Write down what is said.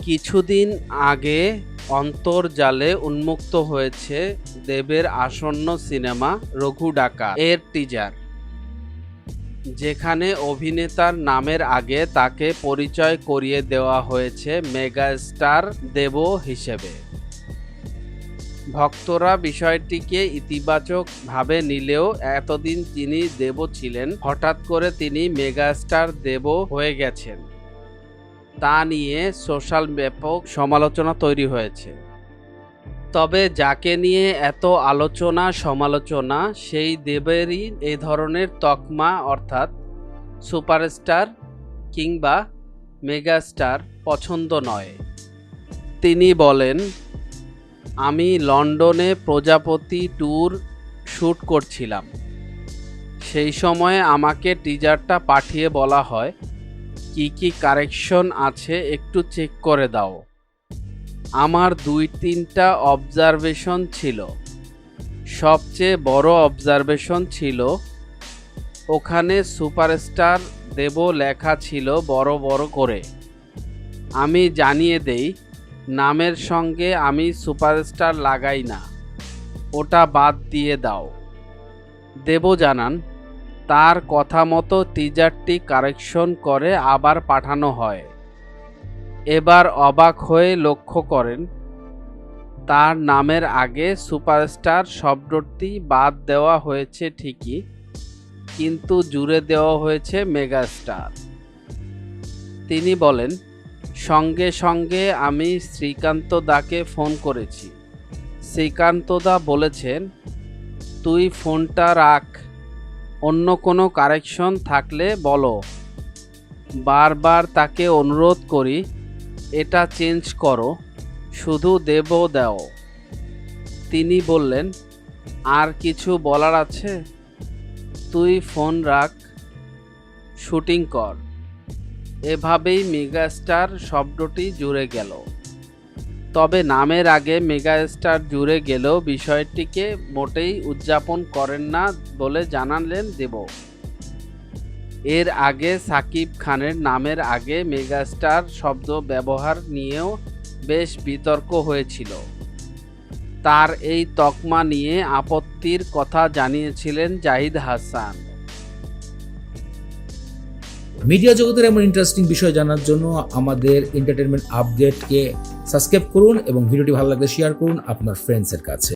কিছুদিন আগে অন্তর্জালে উন্মুক্ত হয়েছে দেবের আসন্ন সিনেমা রঘু ডাকাত এর টিজার, যেখানে অভিনেতার নামের আগে তাকে পরিচয় করিয়ে দেওয়া হয়েছে মেগাস্টার দেব হিসেবে। ভক্তরা বিষয়টিকে ইতিবাচকভাবে নিলেও এতদিন তিনি দেব ছিলেন, হঠাৎ করে তিনি মেগাস্টার দেব হয়ে গেছেন তা নিয়ে সোশ্যাল ব্যাপক সমালোচনা তৈরি হয়েছে। তবে যাকে নিয়ে এত আলোচনা সমালোচনা সেই দেবেরই এই ধরনের তকমা অর্থাৎ সুপারস্টার কিংবা মেগাস্টার পছন্দ নয়। তিনি বলেন, আমি লন্ডনে প্রজাপতি ট্যুর শ্যুট করছিলাম, সেই সময় আমাকে টিজারটা পাঠিয়ে বলা হয় কি কি কারেকশন আছে একটু চেক করে দাও। আমার 2-3টা অবজারভেশন ছিল। সবচেয়ে বড় অবজারভেশন ছিল ওখানে সুপারস্টার দেব লেখা ছিল বড় বড় করে। আমি জানিয়ে দেই, নামের সঙ্গে আমি সুপারস্টার লাগাই না, ওটা বাদ দিয়ে দাও। দেব জানান, তার কথা মতো টিজারটি কারেকশন করে আবার পাঠানো হয়। এবার অবাক হয়ে লক্ষ্য করেন তার নামের আগে সুপারস্টার শব্দটি বাদ দেওয়া হয়েছে ঠিকই, কিন্তু জুড়ে দেওয়া হয়েছে মেগাস্টার। তিনি বলেন, সঙ্গে সঙ্গে আমি শ্রীকান্ত দাকে ফোন করেছি। শ্রীকান্ত দা বলেছেন, তুই ফোনটা রাখ, অন্য কোনো কারেকশন থাকলে বলো। বারবার তাকে অনুরোধ করি এটা চেঞ্জ করো, শুধু দেব দাও। তিনি বললেন, আর কিছু বলার আছে? তুই ফোন রাখ, শুটিং কর। এভাবেই মেগাস্টার শব্দটি জুড়ে গেল। তবে নামের আগে মেগাস্টার জুড়ে গেলেও বিষয়টিকে মোটেই উদযাপন করেন না বলে জানালেন দেব। এর আগে সাকিব খানের নামের আগে মেগাস্টার শব্দ ব্যবহার নিয়েও বেশ বিতর্ক হয়েছিল। তার এই তকমা নিয়ে আপত্তির কথা জানিয়েছিলেন জাহিদ হাসান। মিডিয়া জগতের এমন ইন্টারেস্টিং বিষয় জানার জন্য আমাদের এন্টারটেনমেন্ট আপডেটকে সাবস্ক্রাইব করুন এবং ভিডিওটি ভালো লাগলে শেয়ার করুন আপনার ফ্রেন্ডসের কাছে।